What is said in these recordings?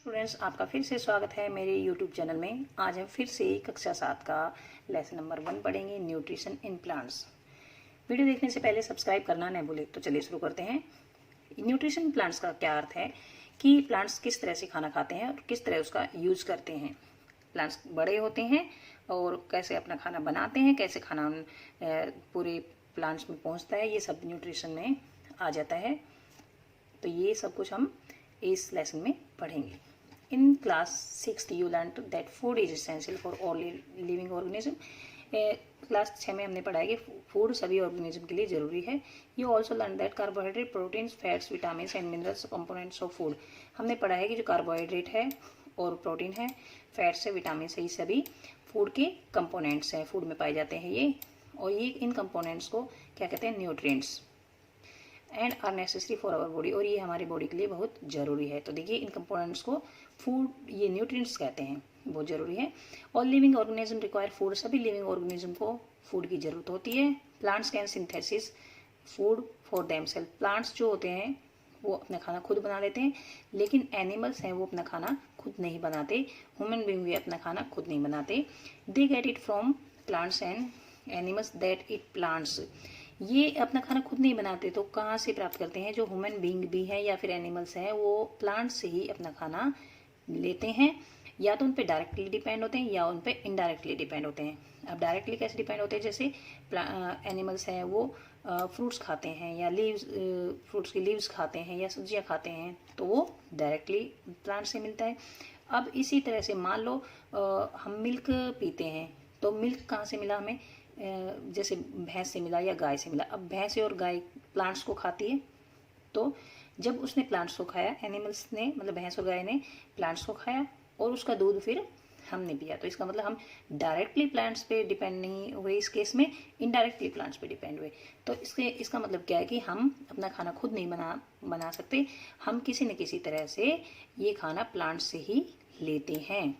Students, आपका फिर से स्वागत है मेरे यूट्यूब चैनल में। आज हम फिर से कक्षा 7 का लेसन नंबर 1 पढ़ेंगे, न्यूट्रिशन इन प्लांट्स। वीडियो देखने से पहले सब्सक्राइब करना न भूलें। तो चलिए शुरू करते हैं। न्यूट्रिशन प्लांट्स का क्या अर्थ है कि प्लांट्स किस तरह से खाना खाते हैं और किस तरह उसका यूज करते हैं। प्लांट्स बड़े होते हैं और कैसे अपना खाना बनाते हैं, कैसे खाना पूरे प्लांट्स में पहुंचता है, ये सब न्यूट्रिशन में आ जाता है। तो ये सब कुछ हम इस लेसन में पढ़ेंगे। In class 6 you learn that food is essential for all living organism. Class 6 में हमने पढ़ा है कि फूड सभी ऑर्गेनिज्म के लिए जरूरी है। You also learn that carbohydrate, proteins, fats, vitamin and minerals components of food. हमने पढ़ा है कि जो कार्बोहाइड्रेट है और प्रोटीन है, फैट्स है, विटामिन है, ये सभी फूड के कंपोनेंट्स हैं, फूड में पाए जाते हैं ये। और ये इन कंपोनेंट्स को क्या कहते हैं? Nutrients and are necessary for our body, और ये हमारी बॉडी के लिए बहुत जरूरी है। तो देखिए, इन कंपोनेंट्स को फूड, ये न्यूट्रिएंट्स कहते हैं, बहुत जरूरी है। और लिविंग ऑर्गेनिज्म रिक्वायर फूड, सभी लिविंग ऑर्गेनिज्म को फूड की जरूरत होती है। Plants can synthesis food for themself, plants जो होते हैं वो अपना खाना खुद बना लेते हैं, लेकिन एनिमल्स हैं वो अपना खाना खुद नहीं बनाते। ह्यूमन बीइंग भी अपना खाना खुद नहीं बनाते। They get it from plants and animals that it plants. ये अपना खाना खुद नहीं बनाते तो कहाँ से प्राप्त करते हैं? जो ह्यूमन बीइंग भी है या फिर एनिमल्स हैं वो प्लांट से ही अपना खाना लेते हैं। या तो उन पे डायरेक्टली डिपेंड होते हैं या उन पे इनडायरेक्टली डिपेंड होते हैं। अब डायरेक्टली कैसे डिपेंड होते हैं? जैसे एनिमल्स हैं वो फ्रूट्स खाते हैं या लीव्स, फ्रूट्स की लीव्स खाते हैं या सब्जियां खाते हैं, तो वो डायरेक्टली प्लांट से मिलता है। अब इसी तरह से मान लो हम मिल्क पीते हैं, तो मिल्क कहाँ से मिला हमें? जैसे भैंस से मिला या गाय से मिला। अब भैंस और गाय प्लांट्स को खाती है, तो जब उसने प्लांट्स को खाया, एनिमल्स ने, मतलब भैंस और गाय ने प्लांट्स को खाया और उसका दूध फिर हमने पिया, तो इसका मतलब हम डायरेक्टली प्लांट्स पे डिपेंड नहीं हुए इस केस में, इनडायरेक्टली प्लांट्स पे डिपेंड हुए। तो इसका मतलब क्या है कि हम अपना खाना खुद नहीं बना सकते, हम किसी न किसी तरह से ये खाना प्लांट से ही लेते हैं।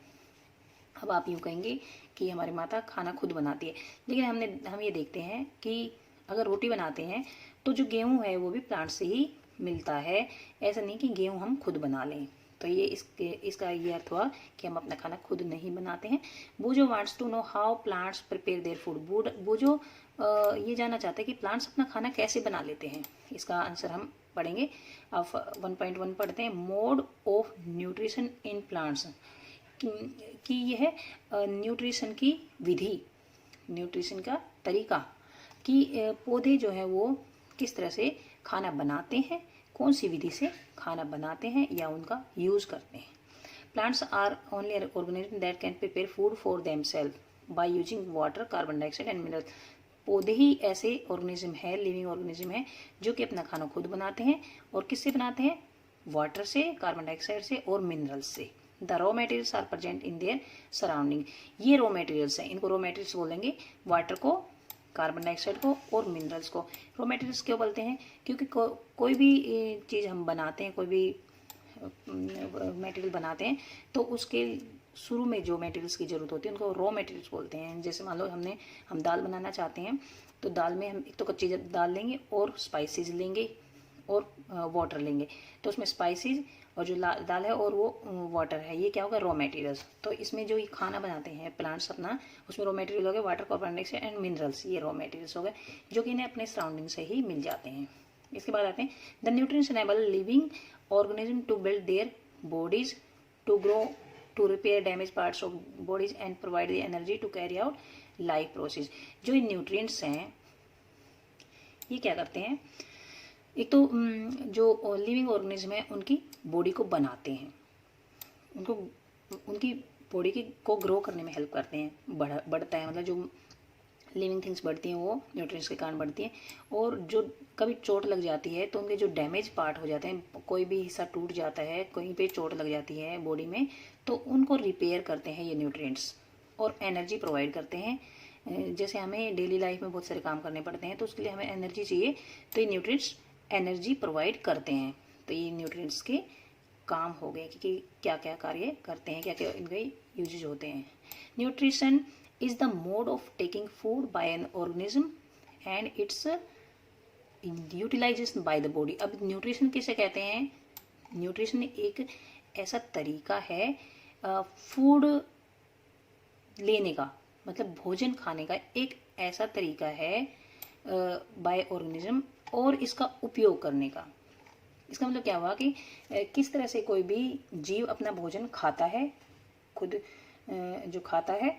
अब आप यूँ कहेंगे कि हमारी माता खाना खुद बनाती है, लेकिन हम ये देखते हैं कि अगर रोटी बनाते हैं तो जो गेहूं है वो भी प्लांट से ही मिलता है। ऐसा नहीं कि गेहूं हम खुद बना लें। तो ये इसका ये अर्थ हुआ कि हम अपना खाना खुद नहीं बनाते हैं। Boojho wants to know how plants prepare their food. Boojho ये जानना चाहते हैं कि प्लांट्स अपना खाना कैसे बना लेते हैं। इसका आंसर हम पढ़ेंगे। अब 1.1 पढ़ते हैं। Mode of nutrition in plants, कि यह न्यूट्रिशन की विधि, न्यूट्रिशन का तरीका, कि पौधे जो है वो किस तरह से खाना बनाते हैं, कौन सी विधि से खाना बनाते हैं या उनका यूज करते हैं। Plants are only organism that can prepare food for themself by using water, carbon dioxide and minerals. पौधे ही ऐसे ऑर्गेनिज्म है, लिविंग ऑर्गेनिज्म है, जो कि अपना खाना खुद बनाते हैं। और किससे बनाते हैं? वाटर से, कार्बन डाइऑक्साइड से और मिनरल्स से। The raw materials are present in their surrounding. ये रॉ मटेरियल्स हैं, इनको रॉ मटेरियल्स बोलेंगे, वाटर को, कार्बन डाइऑक्साइड को और मिनरल्स को। रॉ मटेरियल्स क्यों बोलते हैं? क्योंकि कोई भी चीज़ हम बनाते हैं, कोई भी मटेरियल बनाते हैं, तो उसके शुरू में जो मटेरियल्स की जरूरत होती है उनको रॉ मटेरियल्स बोलते हैं। जैसे मान लो हम दाल बनाना चाहते हैं, तो दाल में हम एक तो कच्ची दाल लेंगे और स्पाइसेस लेंगे और वाटर लेंगे। तो उसमें स्पाइसेस और जो दाल है और वो वाटर है, ये क्या होगा? Raw materials. तो इसमें जो ये खाना बनाते हैं प्लांट्स अपना, उसमें रॉ मटेरियल हो गए water, carbon dioxide and minerals, ये रॉ मटेरियल्स हो गए जो कि इन्हें अपने सराउंडिंग से ही मिल जाते हैं। इसके बाद आते हैं the nutrients enable living organism to build their bodies, to grow, to repair damage parts of bodies and provide the energy to carry out life process. जो ये न्यूट्रिएंट्स हैं ये क्या करते हैं? एक तो जो लिविंग ऑर्गेनिज्म है उनकी बॉडी को बनाते हैं, उनकी बॉडी को ग्रो करने में हेल्प करते हैं, बढ़ता है, मतलब जो लिविंग थिंग्स बढ़ती हैं वो न्यूट्रिएंट्स के कारण बढ़ती हैं। और जो कभी चोट लग जाती है तो उनके जो डैमेज पार्ट हो जाते हैं, कोई भी हिस्सा टूट जाता है, कहीं पे चोट लग जाती है बॉडी में, तो उनको रिपेयर करते हैं ये न्यूट्रिएंट्स और एनर्जी प्रोवाइड करते हैं। जैसे हमें डेली लाइफ में बहुत सारे काम करने पड़ते हैं तो उसके लिए हमें एनर्जी चाहिए, तो ये न्यूट्रिएंट्स एनर्जी प्रोवाइड करते हैं। तो ये न्यूट्रिएंट्स के काम हो गए कि क्या क्या कार्य करते हैं, क्या क्या इनके यूजेज होते हैं। Nutrition is the mode of taking food by an organism and its utilization by the body. अब न्यूट्रिशन किसे कहते हैं? न्यूट्रिशन एक ऐसा तरीका है फूड लेने का, मतलब भोजन खाने का एक ऐसा तरीका है बाय ऑर्गेनिज्म और इसका उपयोग करने का। इसका मतलब क्या हुआ कि किस तरह से कोई भी जीव अपना भोजन खाता है, खुद जो खाता है,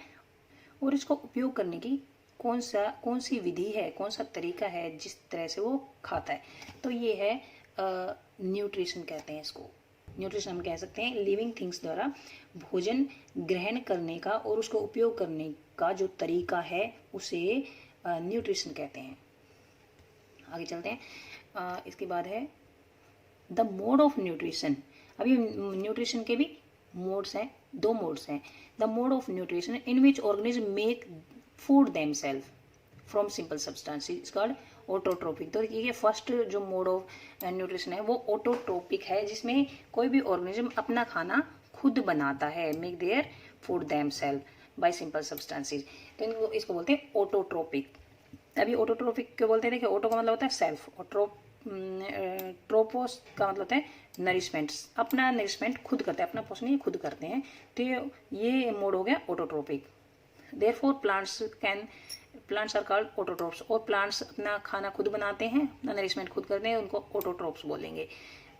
और इसको उपयोग करने की कौन सी विधि है, कौन सा तरीका है जिस तरह से वो खाता है। तो ये है न्यूट्रिशन कहते हैं इसको। न्यूट्रिशन हम कह सकते हैं लिविंग थिंग्स द्वारा भोजन ग्रहण करने का और उसको उपयोग करने का जो तरीका है उसे न्यूट्रिशन कहते हैं। आगे चलते हैं। इसके बाद है द मोड ऑफ न्यूट्रिशन। अभी न्यूट्रिशन के भी मोड्स हैं, 2 मोड्स हैं। The mode of nutrition in which organism make food themself from simple substances called autotrophic. तो ये फर्स्ट जो मोड ऑफ न्यूट्रिशन है वो ऑटोट्रोपिक है, जिसमें कोई भी ऑर्गेनिज्म अपना खाना खुद बनाता है, make their food themself by simple substances. तो इसको बोलते हैं ऑटोट्रोपिक। अभी ऑटोट्रोपिक क्यों बोलते हैं? देखिए, ऑटो का मतलब होता है सेल्फ, और ट्रोपोस का मतलब होता है नरिशमेंट, अपना नरिशमेंट खुद करते हैं, अपना पोषण ये खुद करते हैं। तो ये मोड हो गया autotrophic. Therefore plants are called autotrophs. और प्लांट्स अपना खाना खुद बनाते हैं, अपना नरिशमेंट खुद करते हैं, उनको ऑटोट्रोप्स बोलेंगे।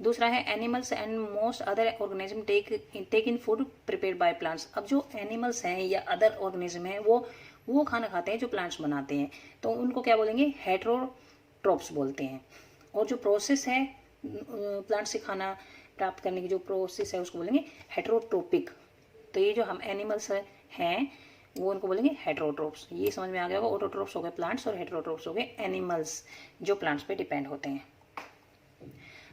दूसरा है animals and most other organism take in food prepared by plants. अब जो एनिमल्स हैं या अदर ऑर्गेनिज्म हैं वो खाना खाते हैं जो प्लांट्स बनाते हैं, तो उनको क्या बोलेंगे? हेटेरोट्रोप्स बोलते हैं। और जो प्रोसेस है प्लांट से खाना प्राप्त करने की जो प्रोसेस है उसको बोलेंगे हेटेरोट्रोपिक। तो ये जो हम एनिमल्स हैं वो उनको बोलेंगे हेटेरोट्रोप्स। ये समझ में आ गया होगा। ऑटोट्रोप्स हो गए प्लांट्स और हेटेरोट्रोप्स हो गए एनिमल्स जो प्लांट्स पे डिपेंड होते हैं।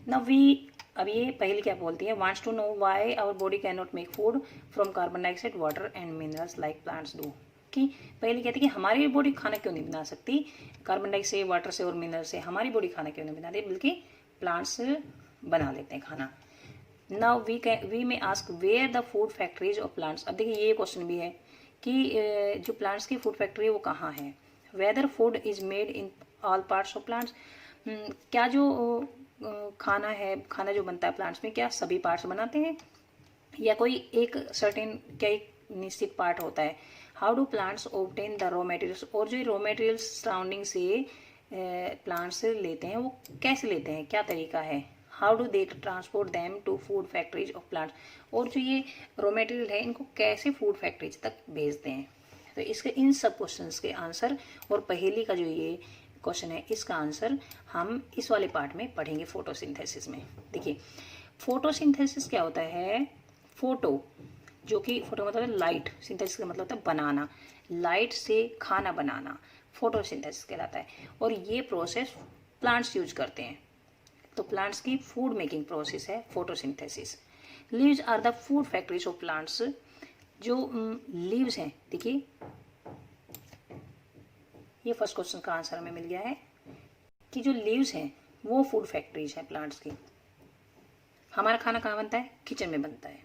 अब ये पहले क्या बोलती है? Wants to know why our body can not make food from carbon dioxide, water and minerals like plants do. कि पहले कहती है कि हमारी बॉडी खाना क्यों नहीं बना सकती कार्बन डाइऑक्साइड, वाटर से और मिनरल से, हमारी बॉडी खाना क्यों नहीं बनाती, बल्कि प्लांट्स बना लेते हैं खाना। Now we may ask where the food factories of plants. अब देखिए, ये क्वेश्चन भी है कि जो प्लांट्स की फूड फैक्ट्री है वो कहाँ है। Whether food is made in all parts of plants. क्या जो खाना जो बनता है प्लांट्स में, क्या सभी पार्ट्स बनाते हैं या कोई एक सर्टेन, क्या एक निश्चित पार्ट होता है। How do plants obtain the raw materials. और जो रॉ मटेरियल्स सराउंडिंग से प्लांट्स लेते हैं वो कैसे लेते हैं, क्या तरीका है। How do they transport them to food factories of plants. और जो ये रॉ मटेरियल है इनको कैसे फूड फैक्ट्रीज तक भेजते हैं। तो इसके इन सब क्वेश्चंस के आंसर और पहेली का जो ये क्वेश्चन है इसका आंसर हम इस वाले पार्ट में पढ़ेंगे फोटोसिंथेसिस में। देखिए, फोटोसिंथेसिस क्या होता है? फोटो, जो कि फोटो मतलब है लाइट, सिंथेसिस का मतलब होता है बनाना, लाइट से खाना बनाना फोटोसिंथेसिस कहलाता है। और ये प्रोसेस प्लांट्स यूज करते हैं। तो प्लांट्स की फूड मेकिंग प्रोसेस है photosynthesis. Leaves are the food factories of plants. जो लीव्स हैं, देखिए ये फर्स्ट क्वेश्चन का आंसर हमें मिल गया है कि जो लीव्स हैं वो फूड फैक्ट्रीज हैं प्लांट्स की। हमारा खाना कहाँ बनता है? किचन में बनता है,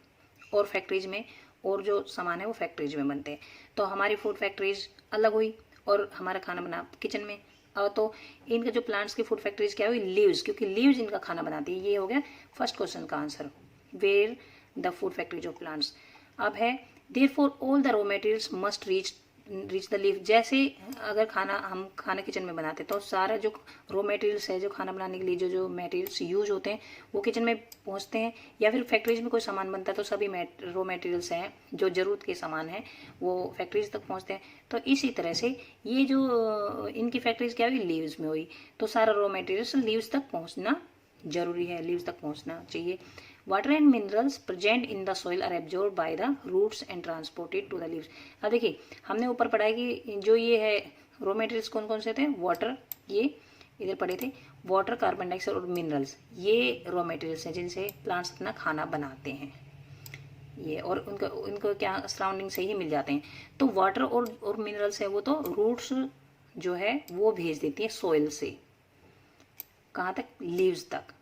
और फैक्ट्रीज में, और जो सामान है वो फैक्ट्रीज में बनते हैं। तो हमारी फूड फैक्ट्रीज अलग हुई और हमारा खाना बना किचन में। और तो इनका जो प्लांट्स की फूड फैक्ट्रीज क्या हुई? लीव्स, क्योंकि लीव्स इनका खाना बनाती है। ये हो गया फर्स्ट क्वेश्चन का answer, where the food factories of plants. अब है therefore all the raw materials must reach the leaf. जैसे अगर हम खाना किचन में बनाते हैं तो सारा जो रॉ मटेरियल्स है, जो खाना बनाने के लिए जो मटेरियल्स यूज होते हैं वो किचन में पहुंचते हैं, या फिर फैक्ट्रीज में कोई सामान बनता है तो सभी रॉ मटेरियल्स हैं जो जरूरत के सामान हैं वो फैक्ट्रीज तक पहुंचते हैं। तो इसी तरह से ये जो इनकी फैक्ट्रीज क्या हुई? लीव्स में हुई। तो सारा रॉ मटेरियल्स लीव्स तक पहुँचना जरूरी है, लीव्स तक पहुँचना चाहिए। Water and minerals present in the soil are absorb by the roots and transported to the leaves. अब देखिए, हमने ऊपर पढ़ा है कि जो ये है रॉ मटेरियल्स कौन कौन से थे? वाटर, ये इधर पढ़े थे, वाटर, कार्बन डाइऑक्साइड और मिनरल्स, ये रॉ मटेरियल्स हैं जिनसे प्लांट्स अपना खाना बनाते हैं। ये और उनको क्या सराउंडिंग से ही मिल जाते हैं। तो वाटर और मिनरल्स है वो तो रूट्स जो है वो भेज देती है सॉइल से, कहाँ तक? लीव्स तक,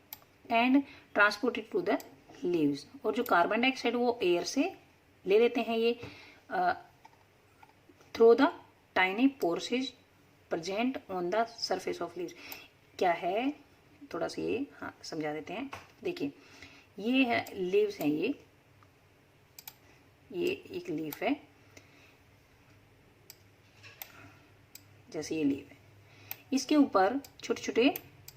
and transported to the leaves. और जो कार्बन डाइऑक्साइड वो एयर से ले लेते हैं ये through the tiny pores present on the surface of leaves. क्या है, थोड़ा सा ये समझा देते हैं। देखिए, ये है लीव्स हैं, ये ये एक लीफ है, जैसे ये लीफ है, इसके ऊपर छोटे छोटे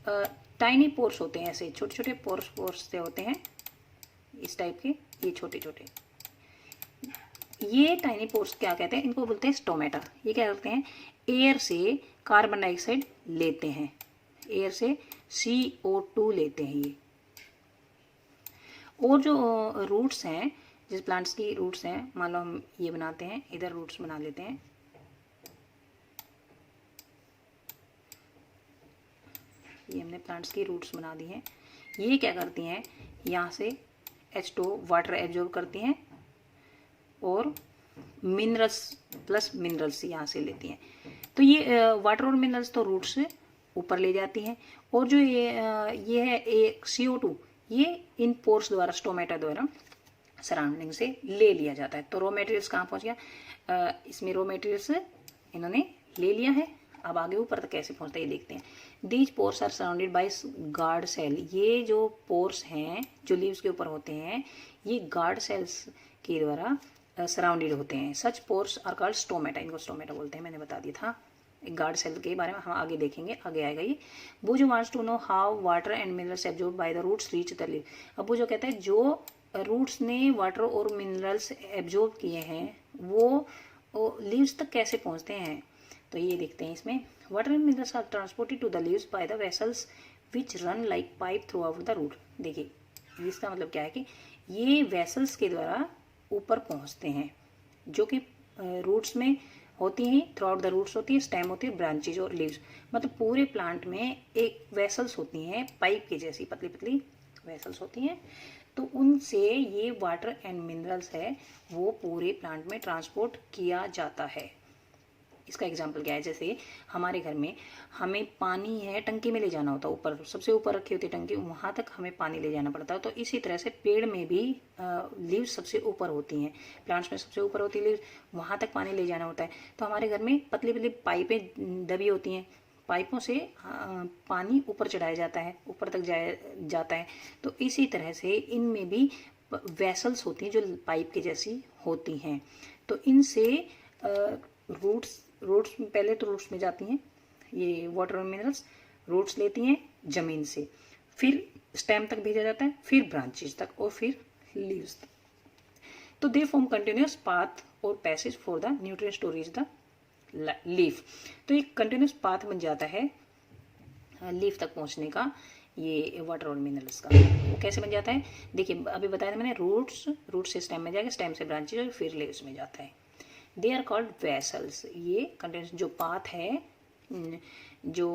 टाइनी पोर्स होते हैं, ऐसे छोटे छोटे पोर्स से होते हैं इस टाइप के, ये छोटे छोटे, ये टाइनी पोर्स क्या कहते हैं, इनको बोलते हैं स्टोमेटा। ये क्या करते हैं, एयर से कार्बन डाइऑक्साइड लेते हैं, एयर से CO2 लेते हैं ये। और जो रूट्स हैं, जिस प्लांट्स की रूट्स हैं, मान लो हम ये बनाते हैं, इधर रूट्स बना लेते हैं, ये हमने प्लांट्स की रूट्स बना दी हैं। ये क्या करती हैं, यहाँ से H2 वाटर एब्जॉर्ब करती हैं और मिनरल्स प्लस मिनरल्स यहाँ से लेती हैं। तो ये वाटर और मिनरल्स तो रूट से ऊपर ले जाती हैं, और जो ये है एक CO2, ये इन पोर्स द्वारा, स्टोमेटा द्वारा सराउंडिंग से ले लिया जाता है। तो रॉ मटेरियल्स कहाँ पहुँच गया, इसमें रॉ मटेरियल्स इन्होंने ले लिया है। अब आगे ऊपर तक कैसे पहुँचता है ये देखते हैं। These pores are surrounded by guard cell. ये जो पोर्स हैं जो लीव्स के ऊपर होते हैं, ये गार्ड सेल्स के द्वारा सराउंडेड होते हैं। सच पोर्स आर कॉल्ड स्टोमेटा, इनको स्टोमेटा बोलते हैं, मैंने बता दिया था। एक गार्ड सेल के बारे में हम आगे देखेंगे, आगे आएगा ये। Boojho wants to know how water and minerals absorb by the roots reach the leaf. अब बुजो कहता है जो रूट्स ने वाटर और मिनरल्स एब्जॉर्ब किए हैं वो लीव्स तक कैसे पहुंचते हैं। तो ये देखते हैं इसमें, water and minerals are transported to the leaves by the vessels which run like pipe throughout the root. देखिए इसका मतलब क्या है कि ये वेसल्स के द्वारा ऊपर पहुंचते हैं, जो कि रूट्स में होती हैं, थ्रू आउट द रूट्स होती है, स्टेम होती है, ब्रांचेज और लीव्स। मतलब पूरे प्लांट में एक वेसल्स होती हैं, पाइप की जैसी पतली पतली वेसल्स होती हैं। तो उनसे ये वाटर एंड मिनरल्स है वो पूरे प्लांट में ट्रांसपोर्ट किया जाता है। इसका एग्जाम्पल क्या है, जैसे हमारे घर में हमें पानी है, टंकी में ले जाना होता है, ऊपर सबसे ऊपर रखी होती है टंकी, वहाँ तक हमें पानी ले जाना पड़ता है। तो इसी तरह से पेड़ में भी लीव्स सबसे ऊपर होती हैं, प्लांट्स में सबसे ऊपर होती है लीव्स, वहाँ तक पानी ले जाना होता है। तो हमारे घर में पतली पतली पाइपें दबी होती हैं, पाइपों से पानी ऊपर चढ़ाया जाता है, ऊपर तक जाता है। तो इसी तरह से इनमें भी वेसल्स होती हैं जो पाइप के जैसी होती हैं। तो इनसे रूट्स पहले तो रूट्स में जाती हैं, ये वाटर और मिनरल्स रूट्स लेती हैं जमीन से, फिर स्टेम तक भेजा जाता है, फिर ब्रांचेस तक और फिर लीव्स तक। तो दे फॉर्म कंटिन्यूस पाथ और passage for the nutrients to reach the leaf. तो एक कंटिन्यूस पाथ बन जाता है लीफ तक पहुंचने का, ये वाटर और मिनरल्स का। वो कैसे बन जाता है, देखिए अभी बताया था मैंने, रूट से स्टेम में जाएगा, स्टेम से ब्रांचेज और फिर लीव्स में जाता है। They are called vessels. ये कंटिन्यूस जो पाथ है, जो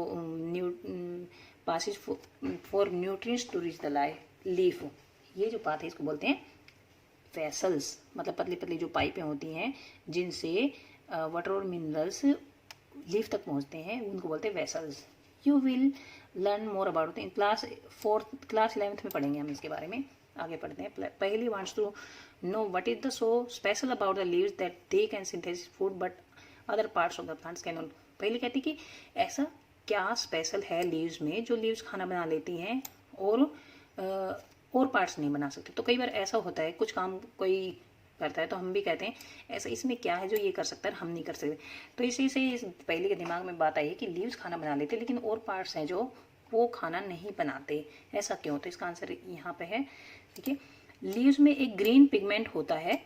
passes for nutrients to reach the leaf, ये जो पाथ है इसको बोलते हैं वेसल्स। मतलब पतली पतली जो पाइपें होती हैं जिनसे वाटर और मिनरल्स लीफ तक पहुंचते हैं, उनको बोलते हैं vessels. You will learn more about in class 11th में पढ़ेंगे हम इसके बारे में। आगे पढ़ते हैं। पहली wants to know what is the so special about the leaves that they can synthesis food but other parts of the plants can not. पहले कहती कि ऐसा क्या स्पेशल है लीव्स में जो लीव्स खाना बना लेती हैं और पार्ट्स नहीं बना सकते। तो कई बार ऐसा होता है, कुछ काम कोई करता है तो हम भी कहते हैं ऐसा इसमें क्या है जो ये कर सकता है हम नहीं कर सकते। तो इसी से इस पहले के दिमाग में बात आई है कि लीव्स खाना बना लेते लेकिन और पार्ट्स हैं जो वो खाना नहीं बनाते। ऐसा क्यों? तो इसका आंसर यहाँ पे है। देखिए, लीव्स में एक ग्रीन पिगमेंट होता है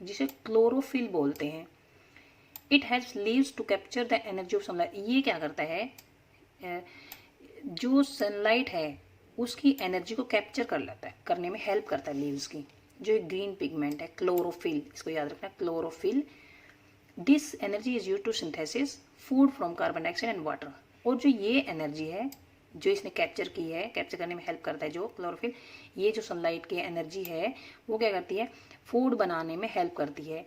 जिसे क्लोरोफिल बोलते हैं। It helps leaves to capture the energy of sunlight. ये क्या करता है, जो सनलाइट है उसकी एनर्जी को कैप्चर कर लेता है, करने में हेल्प करता है लीव्स की। जो एक ग्रीन पिगमेंट है क्लोरोफिल, इसको याद रखना, chlorophyll. This energy is use to synthesis food from carbon dioxide and water. और जो ये एनर्जी है जो इसने कैप्चर की है, कैप्चर करने में हेल्प करता है जो क्लोरोफिल, ये जो सनलाइट की एनर्जी है वो क्या करती है, फूड बनाने में हेल्प करती है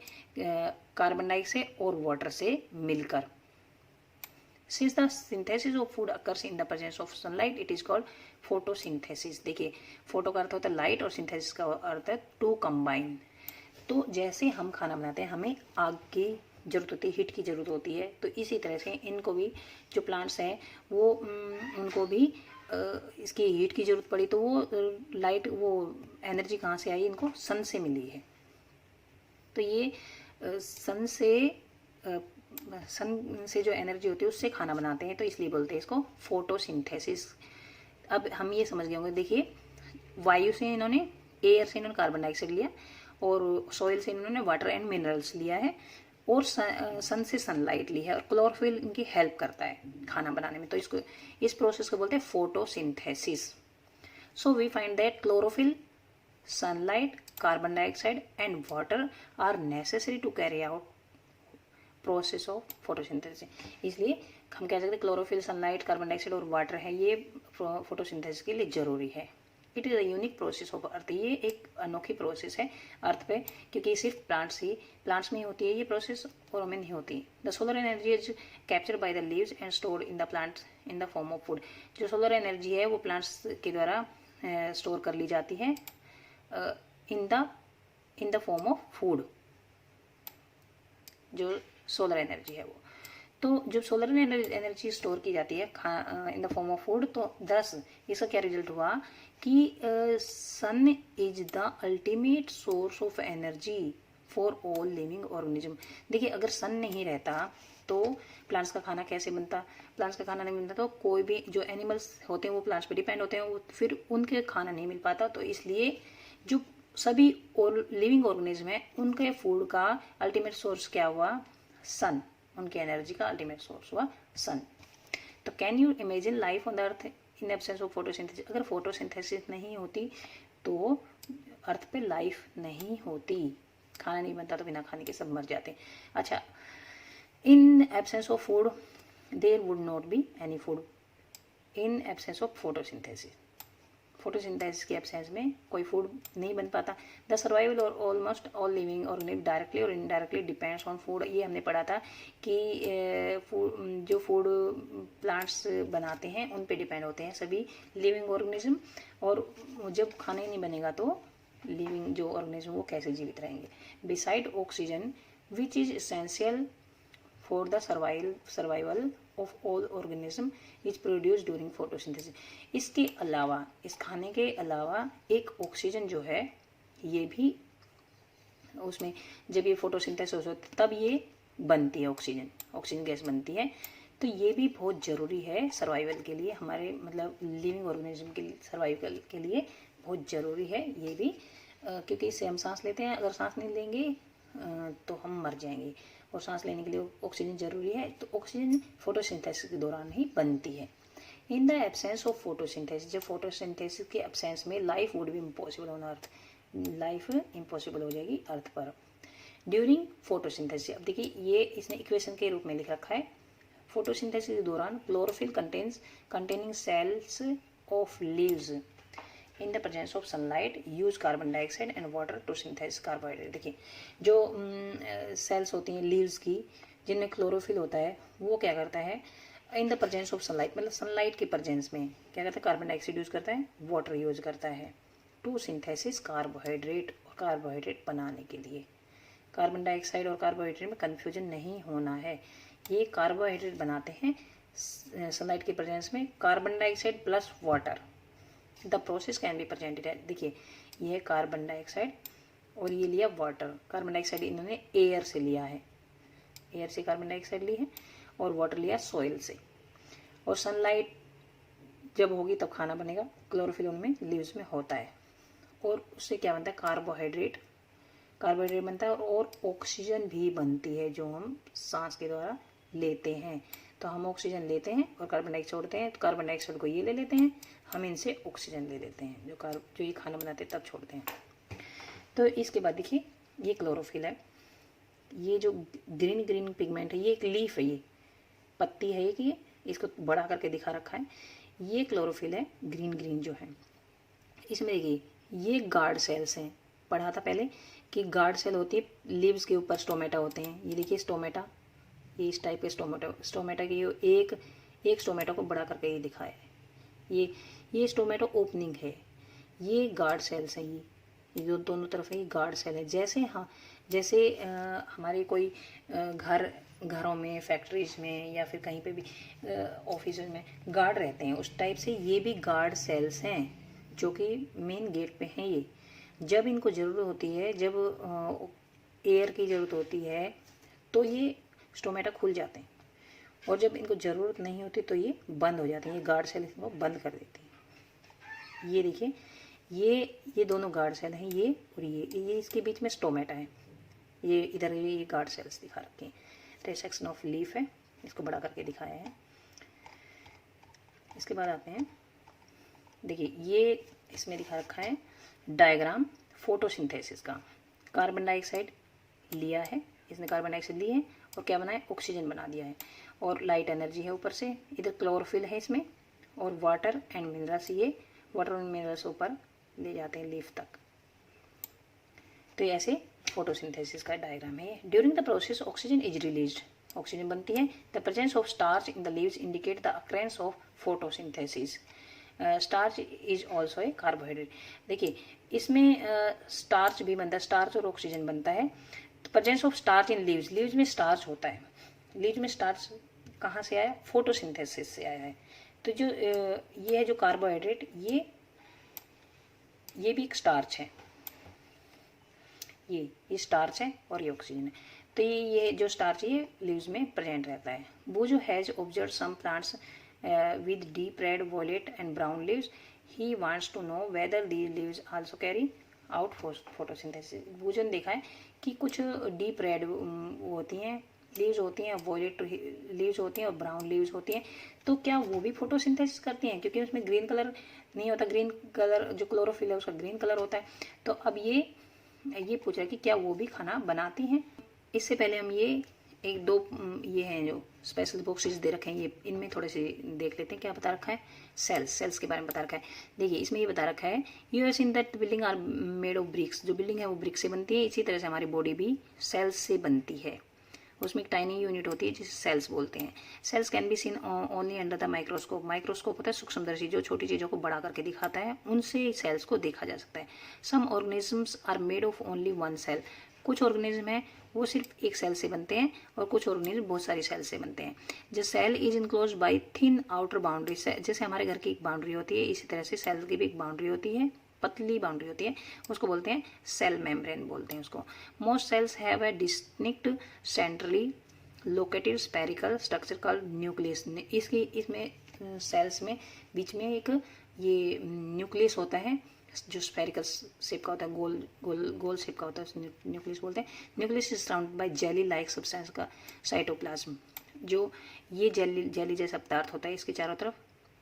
कार्बन डाइऑक्साइड और वाटर से मिलकर। Since the synthesis of food occurs in the presence of sunlight, it is called photosynthesis। देखिए, फोटो का अर्थ होता है लाइट और सिंथेसिस का अर्थ है टू कंबाइन। तो जैसे हम खाना बनाते हैं हमें आग की जरूरत होती है, हीट की जरूरत होती है, तो इसी तरह से इनको भी जो प्लांट्स हैं वो उनको भी इसकी हीट की जरूरत पड़ी, तो वो लाइट वो एनर्जी कहाँ से आई, इनको सन से मिली है। तो ये सन से जो एनर्जी होती है उससे खाना बनाते हैं, तो इसलिए बोलते हैं इसको फोटोसिंथेसिस। अब हम ये समझ गए होंगे। देखिए, वायु से इन्होंने, एयर से इन्होंने कार्बन डाइऑक्साइड लिया, और सॉइल से इन्होंने वाटर एंड मिनरल्स लिया है, और सन से सनलाइट ली है, और क्लोरोफिल इनकी हेल्प करता है खाना बनाने में। तो इस प्रोसेस को बोलते हैं photosynthesis. So we find that chlorophyll, sunlight, carbon dioxide and water are necessary to carry out process of photosynthesis। इसलिए हम कह सकते हैं क्लोरोफिल, सनलाइट, कार्बन डाइऑक्साइड और वाटर है, ये फोटोसिंथेसिस के लिए जरूरी है। It is a unique process of earth. ये एक अनोखी प्रोसेस है अर्थ पे, क्योंकि सिर्फ प्लांट्स में ही होती है ये प्रोसेस, और हमें नहीं होती। The solar energy is captured by the leaves and stored in the plants in the form of food. जो सोलर एनर्जी है वो प्लांट्स के द्वारा स्टोर कर ली जाती है in the form of food. जो सोलर एनर्जी है वो, तो जब सोलर एनर्जी स्टोर की जाती है in the form of food, तो दस इसका क्या रिजल्ट हुआ कि sun is the ultimate source of energy for all living organism. देखिए, अगर सन नहीं रहता तो प्लांट्स का खाना कैसे बनता? प्लांट्स का खाना नहीं बनता तो कोई भी जो एनिमल्स होते हैं वो प्लांट्स पे डिपेंड होते हैं, फिर उनके खाना नहीं मिल पाता। तो इसलिए जो सभी लिविंग ऑर्गेनिज्म है उनके फूड का अल्टीमेट सोर्स क्या हुआ? सन। उनकी एनर्जी का अल्टीमेट सोर्स हुआ सन। तो can you imagine life on the earth in absence of photosynthesis? अगर फोटोसिंथेसिस नहीं होती तो अर्थ पे लाइफ नहीं होती, खाना नहीं बनता, तो बिना खाने के सब मर जाते। अच्छा, in absence of food there would not be any food in absence of photosynthesis. Photosynthesis के एब्सेंस में कोई फूड नहीं बन पाता। द सर्वाइवल और almost all living organism directly और इनडायरेक्टली डिपेंड्स ऑन फूड। ये हमने पढ़ा था कि जो फूड प्लांट्स बनाते हैं उन पे डिपेंड होते हैं सभी लिविंग ऑर्गेनिज्म, और जब खाना ही नहीं बनेगा तो लिविंग जो ऑर्गेनिज्म वो कैसे जीवित रहेंगे। Beside oxygen which is essential for the survival of all organism is produce during photosynthesis. इसके अलावा, इस खाने के अलावा एक ऑक्सीजन जो है ये भी उसमें, जब ये फोटोसिंथेसिस होता है तब ये बनती है, ऑक्सीजन गैस बनती है। तो ये भी बहुत ज़रूरी है सर्वाइवल के लिए, हमारे मतलब लिविंग ऑर्गेनिज्म के सर्वाइवल के लिए बहुत ज़रूरी है ये भी, क्योंकि इससे हम सांस लेते हैं। अगर सांस नहीं लेंगे तो हम मर जाएंगे, और सांस लेने के लिए ऑक्सीजन जरूरी है। तो ऑक्सीजन फोटोसिंथेसिस के दौरान ही बनती है। In the absence of photosynthesis, जब फोटोसिंथेसिस के एब्सेंस में life would be impossible on earth, life impossible हो जाएगी अर्थ पर। ड्यूरिंग फोटोसिंथेसिस, अब देखिए ये इसने इक्वेशन के रूप में लिख रखा है। फोटोसिंथेसिस के दौरान chlorophyll containing cells of leaves in the presence of sunlight use carbon dioxide and water to synthesize carbohydrate. देखिए, जो सेल्स होती हैं लीव्स की जिनमें क्लोरोफिल होता है, वो क्या करता है in the presence of sunlight, मतलब सनलाइट के प्रेजेंस में क्या करता है, कार्बन डाइऑक्साइड यूज करता है, वाटर यूज करता है टू सिंथेसिस कार्बोहाइड्रेट, और कार्बोहाइड्रेट बनाने के लिए। कार्बन डाइऑक्साइड और कार्बोहाइड्रेट में कन्फ्यूजन नहीं होना है, ये कार्बोहाइड्रेट बनाते हैं सनलाइट के प्रेजेंस में, carbon dioxide plus water. The process can be presented है। देखिए, ये कार्बन डाइऑक्साइड और ये लिया वाटर। कार्बन डाइऑक्साइड इन्होंने एयर से लिया है, एयर से कार्बन डाइऑक्साइड ली है, और वाटर लिया सॉइल से। और सनलाइट जब होगी तब खाना बनेगा, क्लोरोफिल उनमें लीव्स में होता है, और उससे क्या बनता है, कार्बोहाइड्रेट बनता है, और ऑक्सीजन भी बनती है जो हम सांस के द्वारा लेते हैं। तो हम ऑक्सीजन लेते हैं और कार्बन डाइऑक्साइड छोड़ते हैं, तो कार्बन डाइऑक्साइड को ये ले लेते हैं, हम इनसे ऑक्सीजन ले लेते हैं, जो ये खाना बनाते हैं तब छोड़ते हैं। तो इसके बाद देखिए, ये क्लोरोफिल है, ये जो ग्रीन पिगमेंट है, ये एक लीफ है, ये पत्ती है, ये इसको बड़ा करके दिखा रखा है। ये क्लोरोफिल है, ग्रीन जो है। इसमें देखिए, ये गार्ड सेल्स हैं, पढ़ा था पहले कि गार्ड सेल होती है लीव्स के ऊपर, स्टोमेटा होते हैं। ये देखिए स्टोमेटा, ये इस टाइप के स्टोमेटा की एक स्टोमेटा को बड़ा करके ये दिखाया है। ये स्टोमेटो ओपनिंग है, ये गार्ड सेल्स हैं, ये जो दोनों तरफ है ये गार्ड सेल है। जैसे हमारे कोई घरों में, फैक्ट्रीज में, या फिर कहीं पे भी ऑफिस में गार्ड रहते हैं, उस टाइप से ये भी गार्ड सेल्स हैं जो कि मेन गेट पे हैं। ये जब इनको ज़रूरत होती है, जब एयर की ज़रूरत होती है तो ये स्टोमेटा खुल जाते हैं, और जब इनको ज़रूरत नहीं होती तो ये बंद हो जाते हैं। ये गार्ड सेल इनको बंद कर देती है। ये देखिए, ये दोनों गार्ड सेल हैं, ये और ये इसके बीच में स्टोमेटा है। ये इधर ये गार्ड सेल्स दिखा रखे हैं। तो सेक्शन ऑफ लीफ है, इसको बड़ा करके दिखाया है। इसके बाद आते हैं, देखिए ये इसमें दिखा रखा है डायग्राम फोटोसिंथेसिस का। कार्बन डाइऑक्साइड लिया है, इसने कार्बन डाइऑक्साइड ली है और क्या बनाया, ऑक्सीजन बना दिया है, और लाइट एनर्जी है ऊपर से। इधर क्लोरोफिल है इसमें, और वाटर एंड मिनरल्स, ये वाटर एंड मिनरल्स ऊपर ले जाते हैं लीफ तक। तो ये ऐसे फोटोसिंथेसिस का डायग्राम है। During the process oxygen is released, oxygen बनती है। The presence of starch in the leaves indicate the occurrence of photosynthesis. Starch is also a carbohydrate. देखिए इसमें स्टार्च भी बनता है, स्टार्च और ऑक्सीजन बनता है। Presence of starch in leaves, leaves में स्टार्च होता है। लीव्स में स्टार्च कहाँ से आया, फोटोसिंथेसिस से आया है। तो जो ये है जो कार्बोहाइड्रेट, ये भी एक स्टार्च है, ये स्टार्च है और ये ऑक्सीजन है। तो ये जो स्टार्च है ये लीव्स में प्रेजेंट रहता है। Bojo has observe some plants with deep red, violet and brown leaves. He wants to know whether these leaves also carry out photosynthesis. Bojo ने देखा है कि कुछ डीप रेड होती हैं लीव्स, होती हैं वॉयलेट लीव्स होती हैं और ब्राउन लीव्स होती हैं, तो क्या वो भी फोटोसिंथेसिस करती हैं, क्योंकि उसमें ग्रीन कलर नहीं होता। ग्रीन कलर जो क्लोरोफिल है उसका ग्रीन कलर होता है। तो अब ये पूछ रहा है कि क्या वो भी खाना बनाती हैं। इससे पहले हम ये एक दो ये हैं जो स्पेशल बॉक्सेस दे रखे हैं, ये इनमें थोड़े से देख लेते हैं क्या बता रखा है। सेल्स के बारे में बता रखा है। देखिए इसमें ये बता रखा है, यूएस in that building are made of bricks, जो बिल्डिंग है वो ब्रिक्स से बनती है। इसी तरह से हमारी बॉडी भी सेल्स से बनती है। उसमें एक टाइनी यूनिट होती है जिसे सेल्स बोलते हैं। Cells can be seen only under the microscope. Microscope होता है सूक्ष्मदर्शी, जो छोटी चीज़ों को बड़ा करके दिखाता है, उनसे सेल्स को देखा जा सकता है। Some organisms are made of only one cell. कुछ ऑर्गेनिज्म है वो सिर्फ एक सेल से बनते हैं, और कुछ ऑर्गेनिज्म बहुत सारी सेल से बनते हैं। जो cell is enclose by thin outer boundary, जैसे हमारे घर की एक बाउंड्री होती है, इसी तरह से सेल की भी एक बाउंड्री होती है, पतली बाउंड्री होती है, उसको बोलते हैं सेल मेम्ब्रेन बोलते हैं उसको। Most cells have a distinct centrally located spherical structure called nucleus. इसमें सेल्स में बीच में एक ये न्यूक्लियस होता है जो स्पेरिकल शेप का होता है, गोल शेप का होता है, उसे न्यूक्लियस बोलते हैं। Nucleus is surrounded by jelly like substance का साइटोप्लाज्म। जो ये जेली जैसा पदार्थ होता है इसके चारों तरफ,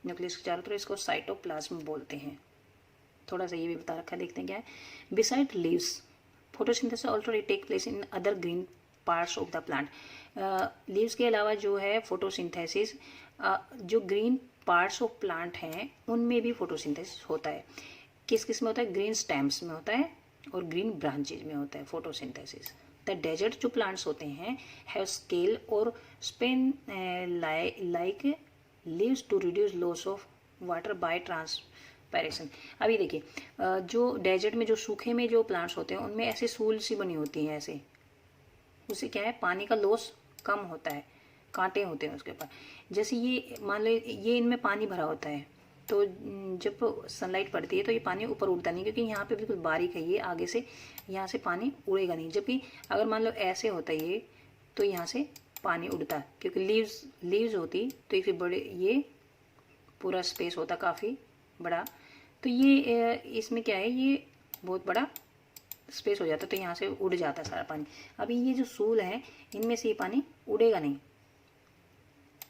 न्यूक्लियस के चारों तरफ, इसको साइटोप्लाज्म बोलते हैं। थोड़ा सा ये भी बता रखा है, देखते हैं क्या है। Beside leaves photosynthesis also take place in other green parts of the plant. Leaves के अलावा जो है फोटोसिंथेसिस जो ग्रीन पार्ट्स ऑफ प्लांट हैं उनमें भी फोटोसिंथेसिस होता है। किस में होता है, ग्रीन स्टेम्स में होता है और ग्रीन ब्रांचेज में होता है फोटोसिंथेसिस। द डेजर्ट जो प्लांट्स होते हैं हैव स्केल और spine like leaves to reduce loss of water by transpiration. अभी देखिए जो डेजर्ट में जो सूखे में जो प्लांट्स होते हैं उनमें ऐसे सूल सी बनी होती हैं ऐसे, उससे क्या है पानी का लॉस कम होता है, कांटे होते हैं उसके ऊपर। जैसे ये मान लो ये इनमें पानी भरा होता है, तो जब सनलाइट पड़ती है तो ये पानी ऊपर उड़ता नहीं, क्योंकि यहाँ पे बिल्कुल बारीक है, ये आगे से यहाँ से पानी उड़ेगा नहीं। जबकि अगर मान लो ऐसे होता है ये, तो यहाँ से पानी उड़ता, क्योंकि लीव्स होती तो फिर बड़े ये पूरा स्पेस होता काफ़ी बड़ा, तो ये इसमें क्या है, ये बहुत बड़ा स्पेस हो जाता, तो यहाँ से उड़ जाता सारा पानी। अभी ये जो सूल है इनमें से ये पानी उड़ेगा नहीं,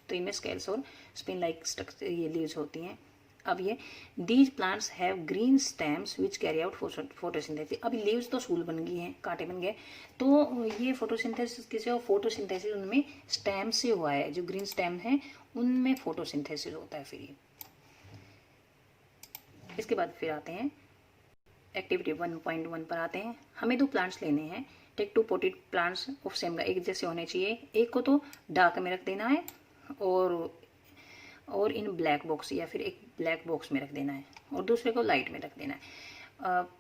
तो इनमें स्केल्स और स्पिन लाइक स्ट्रक्चर ये लीव्स होती हैं। अब ये these plants have green stems which carry out photosynthesis. अभी लीव्स तो सूल बन गई हैं, कांटे बन गए, तो ये फोटोसिंथेसिस किसे हो, फोटोसिंथेसिस उनमें स्टेम से हुआ है, जो ग्रीन स्टेम है उनमें फोटोसिंथेसिस होता है। फिर ये इसके बाद फिर आते हैं एक्टिविटी 1.1 पर आते हैं। हमें 2 प्लांट्स लेने हैं। Take 2 potted plants of same, एक जैसे होने चाहिए। एक को तो डार्क में रख देना है और इन ब्लैक बॉक्स या फिर एक ब्लैक बॉक्स में रख देना है, और दूसरे को लाइट में रख देना है।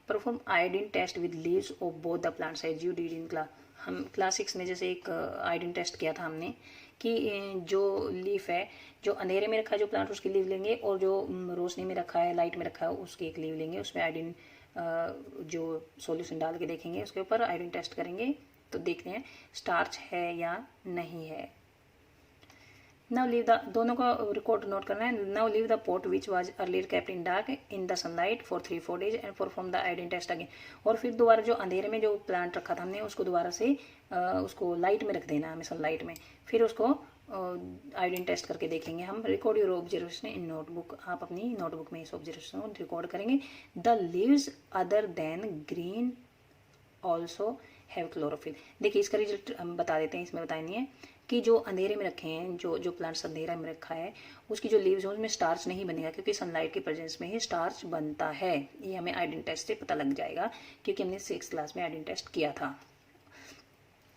Perform iodine test with leaves of both the plants as you did in class. हम क्लास 6 में जैसे एक आयोडीन टेस्ट किया था हमने कि जो लीफ है, जो अंधेरे में रखा है जो प्लांट उसकी लीव लेंगे, और जो रोशनी में रखा है लाइट में रखा है उसकी एक लीव लेंगे। उसमें आयोडीन जो सॉल्यूशन डाल के देखेंगे, उसके ऊपर आयोडीन टेस्ट करेंगे तो देखते हैं स्टार्च है या नहीं है। नाउ लीव द, दोनों का रिकॉर्ड नोट करना है। Now leave the pot which was earlier kept in dark in the sunlight for 3-4 days and perform the iodine test again. और फिर दोबारा जो अंधेरे में जो प्लांट रखा था हमने उसको दोबारा से उसको लाइट में रख देना, हमें सनलाइट में, फिर उसको आयोडीन टेस्ट करके देखेंगे हम। Record your observation in notebook, आप अपनी नोटबुक में इस ऑब्जर्वेशन रिकॉर्ड करेंगे। The leaves other than green also have chlorophyll. देखिए इसका रिजल्ट हम बता देते हैं, इसमें बताया नहीं है कि जो अंधेरे में रखे हैं, जो प्लांट्स अंधेरा में रखा है उसकी जो लीव्स हैं उसमें स्टार्च नहीं बनेगा, क्योंकि सनलाइट के प्रेजेंस में ही स्टार्च बनता है। ये हमें आयोडीन टेस्ट से पता लग जाएगा, क्योंकि हमने 6th क्लास में आयोडीन टेस्ट किया था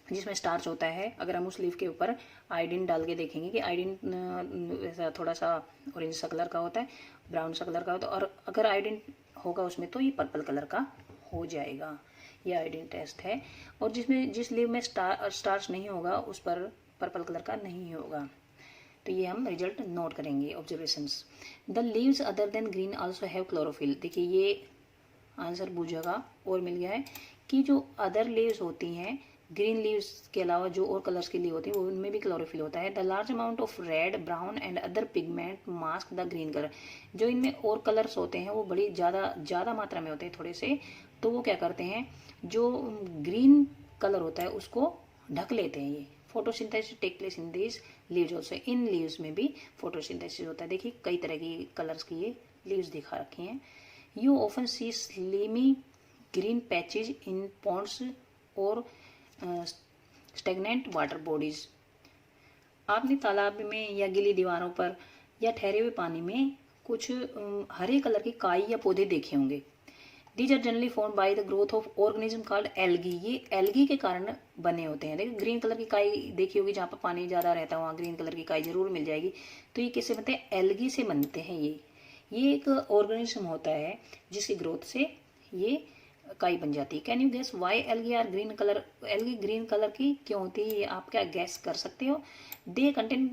जिसमें स्टार्च होता है। अगर हम उस लीव के ऊपर आयोडीन डाल के देखेंगे कि आयोडीन ऐसा थोड़ा सा ऑरेंज सा कलर का होता है, ब्राउन सा कलर का होता है, और अगर आयोडीन होगा उसमें तो ये पर्पल कलर का हो जाएगा। ये आयोडीन टेस्ट है। और जिस लीव में स्टार्च नहीं होगा उस पर पर्पल कलर का नहीं होगा। तो ये हम रिजल्ट नोट करेंगे observations. The leaves other than green also have chlorophyll. देखिए ये आंसर बूझेगा और मिल गया है कि जो अदर लीव्स होती हैं, ग्रीन लीव्स के अलावा जो और कलर्स की लीव होती है उनमें भी क्लोरोफिल होता है। The large amount of red, brown and other pigment mask the green colour. जो इनमें और कलर्स होते हैं वो बड़ी ज़्यादा मात्रा में होते हैं थोड़े से, तो वो क्या करते हैं, जो ग्रीन कलर होता है उसको ढक लेते हैं। ये photosynthesis take place in this leaves also. इन लीव्स में भी फोटोसिंथेसिस होता है। देखिए कई तरह की कलर्स की ये लीव्स दिखा रखी हैं। You often see slimy green patches in ponds और स्टेगनेंट वाटर बॉडीज। आपने तालाब में या गीली दीवारों पर या ठहरे हुए पानी में कुछ हरे कलर की काई या पौधे देखे होंगे। These are generally formed by the growth of organism called algae। ये एल्गी के कारण बने होते हैं। देखिए ग्रीन कलर की काई देखी होगी, जहाँ पर पानी ज़्यादा रहता है वहाँ ग्रीन कलर की काई जरूर मिल जाएगी। तो ये किससे बनते हैं? एल्गी से बनते हैं। ये एक ऑर्गेनिज्म होता है जिसकी ग्रोथ से ये काई बन जाती है। Can you guess why algae are green colour? Algae green colour की क्यों होती है, ये आप क्या गेस कर सकते हो? They contain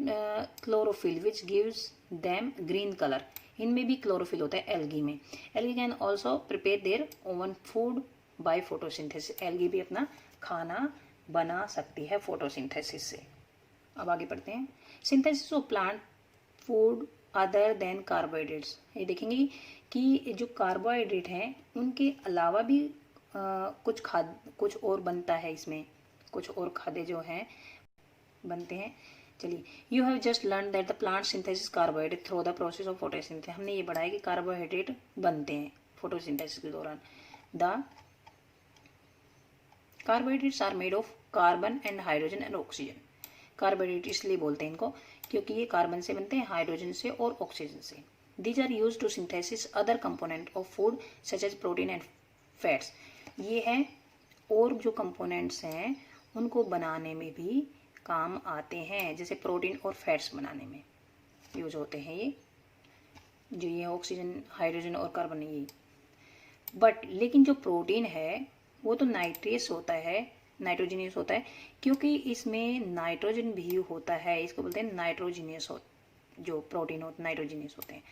chlorophyll which gives them green colour. इनमें भी क्लोरोफिल होता है एल्गी में। Algae can also prepare their own food by photosynthesis. Algae भी अपना खाना बना सकती है फोटोसिंथेसिस से। अब आगे बढ़ते हैं। Synthesis of plant food other than carbohydrates. ये देखेंगे कि जो कार्बोहाइड्रेट हैं उनके अलावा भी कुछ और बनता है इसमें, कुछ और खाद्य जो हैं बनते हैं। चलिए, you have just learn that the plant synthesis carbohydrate through the process of photosynthesis. हमने ये पढ़ा है कि कार्बोहाइड्रेट बनते हैं फोटोसिंथेसिस के दौरान। The carbohydrates are made of carbon and hydrogen and oxygen. Carbohydrate इसलिए बोलते हैं इनको क्योंकि ये कार्बन से बनते हैं, हाइड्रोजन से और ऑक्सीजन से। These are used to synthesize other component of food such as protein and fats। ये हैं और जो कंपोनेंट्स हैं उनको बनाने में भी काम आते हैं, जैसे प्रोटीन और फैट्स बनाने में यूज होते हैं ये, जो ये ऑक्सीजन, हाइड्रोजन और कार्बन है ये। बट लेकिन जो प्रोटीन है वो तो नाइट्रियस होता है, नाइट्रोजिनियस होता है, क्योंकि इसमें नाइट्रोजन भी होता है। इसको बोलते हैं नाइट्रोजिनियस। जो प्रोटीन होते नाइट्रोजिनियस होते हैं,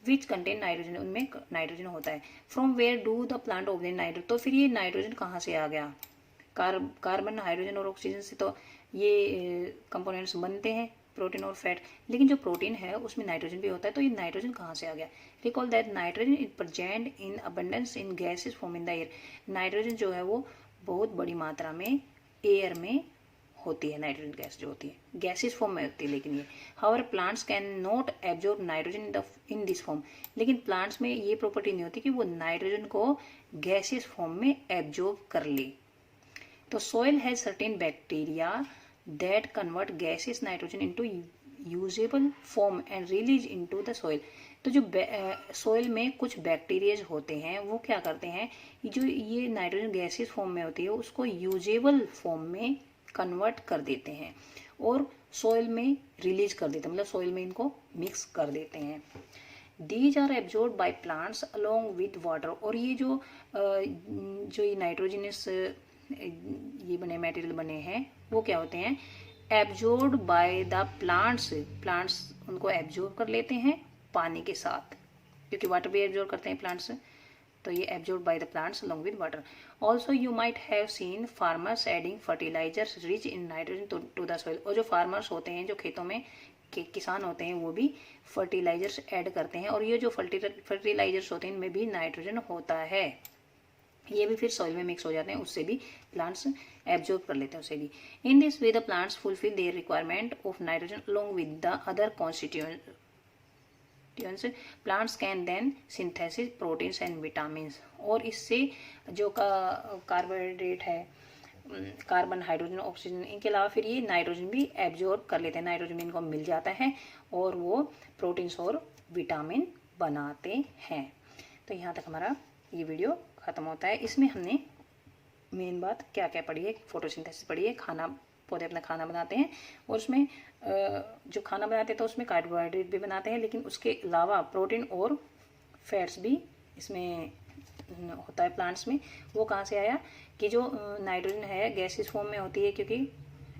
विच कंटेन नाइट्रोजन, उनमें नाइट्रोजन होता है। From where do the plant obtain nitrogen. तो फिर ये नाइट्रोजन कहाँ से आ गया? कार्बन, हाइड्रोजन और ऑक्सीजन से तो ये कंपोनेंट्स बनते हैं, प्रोटीन और फैट। लेकिन जो प्रोटीन है उसमें नाइट्रोजन भी होता है, तो ये नाइट्रोजन कहाँ से आ गया? Recall that nitrogen is present in abundance in gases form in the air. Nitrogen जो है वो बहुत बड़ी मात्रा में एयर में होती है। नाइट्रोजन गैस जो होती है गैसेस फॉर्म में होती है, लेकिन ये however plants can not absorb nitrogen in this form. लेकिन प्लांट्स में ये प्रॉपर्टी नहीं होती कि वो नाइट्रोजन को गैसेस फॉर्म में एब्जॉर्ब कर ले। तो soil has certain bacteria that convert gases nitrogen into usable form and release into the soil. तो जो सॉइल में कुछ बैक्टीरियाज होते हैं वो क्या करते हैं, जो ये नाइट्रोजन गैसेस फॉर्म में होती है उसको यूजेबल फॉर्म में कन्वर्ट कर देते हैं और सॉइल में रिलीज कर देते हैं, मतलब सॉइल में इनको मिक्स कर देते हैं। These are absorb by plants along with water. और ये जो ये नाइट्रोजनस ये बने मटेरियल बने हैं वो क्या होते हैं? Absorb by the plants. Plants उनको एब्जॉर्ब कर लेते हैं पानी के साथ, क्योंकि वाटर भी एब्जॉर्ब करते हैं प्लांट्स। तो ये absorb by the plants along with water. Also you might have seen farmers adding fertilizers rich in nitrogen to the soil. और जो फार्मर्स होते हैं, जो खेतों में किसान होते हैं, वो भी फर्टिलाइजर्स ऐड करते हैं, और ये जो फर्टिलाइजर्स होते हैं इनमें भी नाइट्रोजन होता है, ये भी फिर सॉइल में मिक्स हो जाते हैं, उससे भी प्लांट्स एब्जॉर्ब कर लेते हैं उसे भी। In this way the plants fulfil their requirement of nitrogen along with the other constituents. Plants can then synthesis proteins and vitamins. और इससे जो कार्बोहाइड्रेट है, कार्बन, हाइड्रोजन, ऑक्सीजन, इनके अलावा फिर ये नाइट्रोजन भी एब्जॉर्ब कर लेते हैं, नाइट्रोजन इनको मिल जाता है और वो प्रोटीन्स और विटामिन बनाते हैं। तो यहाँ तक हमारा ये वीडियो ख़त्म होता है। इसमें हमने मेन बात क्या क्या पढ़ी है, फोटोसिंथेसिस पढ़ी है, खाना, पौधे अपना खाना बनाते हैं, और उसमें जो खाना बनाते हैं तो उसमें कार्बोहाइड्रेट भी बनाते हैं, लेकिन उसके अलावा प्रोटीन और फैट्स भी इसमें होता है प्लांट्स में। वो कहाँ से आया कि जो नाइट्रोजन है गैसेस फॉर्म में होती है, क्योंकि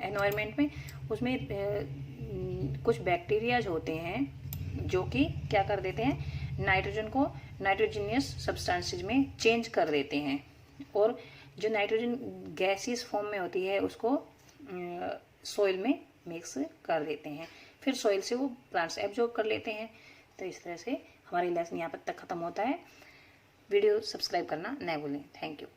एनवायरनमेंट में उसमें कुछ बैक्टीरियाज होते हैं जो कि क्या कर देते हैं, नाइट्रोजन को नाइट्रोजनियस सब्सटेंसेज में चेंज कर देते हैं, और जो नाइट्रोजन गैसियस फॉर्म में होती है उसको सॉइल में मिक्स कर देते हैं, फिर सॉइल से वो प्लांट्स एब्जॉर्ब कर लेते हैं। तो इस तरह से हमारी लेसन यहाँ पर तक ख़त्म होता है। वीडियो सब्सक्राइब करना न भूलें। Thank you.